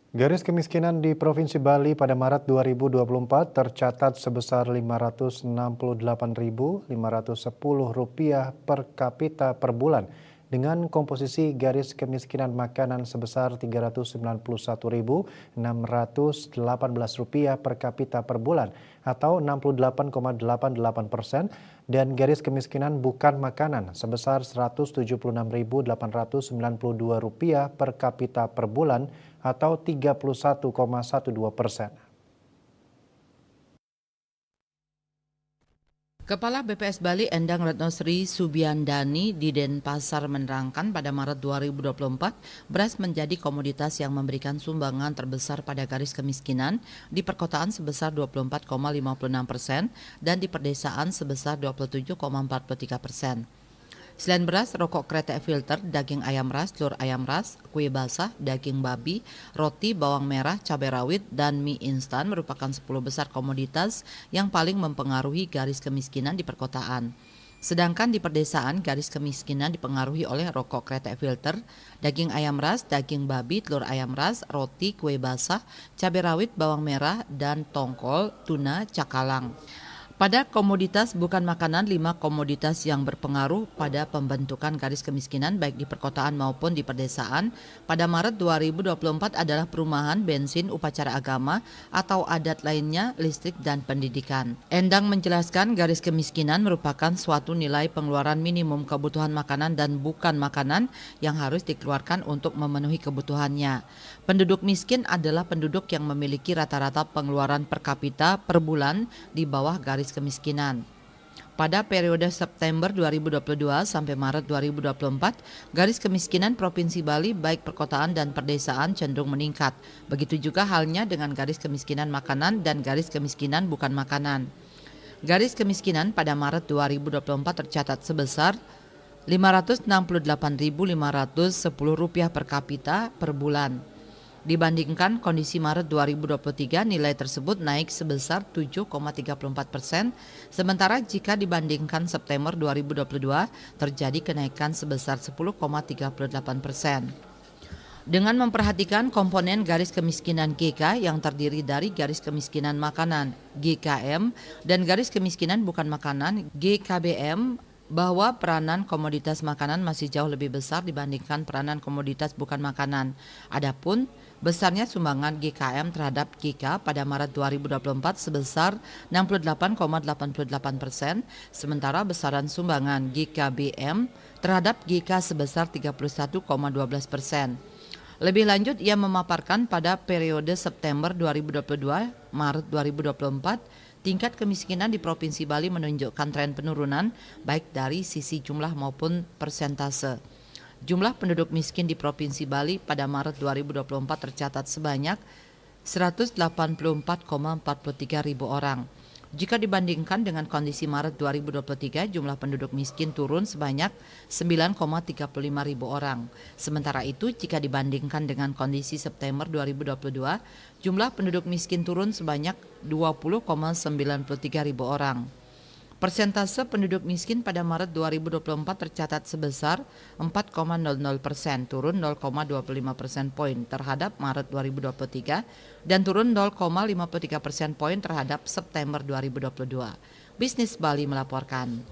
Garis kemiskinan di Provinsi Bali pada Maret 2024 tercatat sebesar Rp568.510 per kapita per bulan, dengan komposisi garis kemiskinan makanan sebesar Rp391.618 per kapita per bulan atau 68,88% dan garis kemiskinan bukan makanan sebesar Rp176.892 per kapita per bulan atau 31,12%. Kepala BPS Bali Endang Retno Sri Subiandani di Denpasar menerangkan pada Maret 2024, beras menjadi komoditas yang memberikan sumbangan terbesar pada garis kemiskinan di perkotaan sebesar 24,56% dan di perdesaan sebesar 27,43%. Selain beras, rokok kretek filter, daging ayam ras, telur ayam ras, kue basah, daging babi, roti, bawang merah, cabai rawit, dan mie instan merupakan 10 besar komoditas yang paling mempengaruhi garis kemiskinan di perkotaan. Sedangkan di perdesaan, garis kemiskinan dipengaruhi oleh rokok kretek filter, daging ayam ras, daging babi, telur ayam ras, roti, kue basah, cabai rawit, bawang merah, dan tongkol, tuna, cakalang. Pada komoditas bukan makanan, 5 komoditas yang berpengaruh pada pembentukan garis kemiskinan baik di perkotaan maupun di perdesaan pada Maret 2024 adalah perumahan, bensin, upacara agama atau adat lainnya, listrik, dan pendidikan. Endang menjelaskan garis kemiskinan merupakan suatu nilai pengeluaran minimum kebutuhan makanan dan bukan makanan yang harus dikeluarkan untuk memenuhi kebutuhannya. Penduduk miskin adalah penduduk yang memiliki rata-rata pengeluaran per kapita per bulan di bawah garis kemiskinan. Pada periode September 2022 sampai Maret 2024, garis kemiskinan Provinsi Bali baik perkotaan dan perdesaan cenderung meningkat. Begitu juga halnya dengan garis kemiskinan makanan dan garis kemiskinan bukan makanan. Garis kemiskinan pada Maret 2024 tercatat sebesar Rp568.510 per kapita per bulan. Dibandingkan kondisi Maret 2023, nilai tersebut naik sebesar 7,34%, sementara jika dibandingkan September 2022, terjadi kenaikan sebesar 10,38%. Dengan memperhatikan komponen garis kemiskinan GK yang terdiri dari garis kemiskinan makanan GKM dan garis kemiskinan bukan makanan GKBM, bahwa peranan komoditas makanan masih jauh lebih besar dibandingkan peranan komoditas bukan makanan. Adapun besarnya sumbangan GKM terhadap GK pada Maret 2024 sebesar 68,88%, sementara besaran sumbangan GKBM terhadap GK sebesar 31,12%. Lebih lanjut, ia memaparkan pada periode September 2022 Maret 2024, tingkat kemiskinan di Provinsi Bali menunjukkan tren penurunan baik dari sisi jumlah maupun persentase. Jumlah penduduk miskin di Provinsi Bali pada Maret 2024 tercatat sebanyak 184,43 ribu orang. Jika dibandingkan dengan kondisi Maret 2023, jumlah penduduk miskin turun sebanyak 9,35 ribu orang. Sementara itu, jika dibandingkan dengan kondisi September 2022, jumlah penduduk miskin turun sebanyak 20,93 ribu orang. Persentase penduduk miskin pada Maret 2024 tercatat sebesar 4,00%, turun 0,25% poin terhadap Maret 2023 dan turun 0,53% poin terhadap September 2022. Bisnis Bali melaporkan.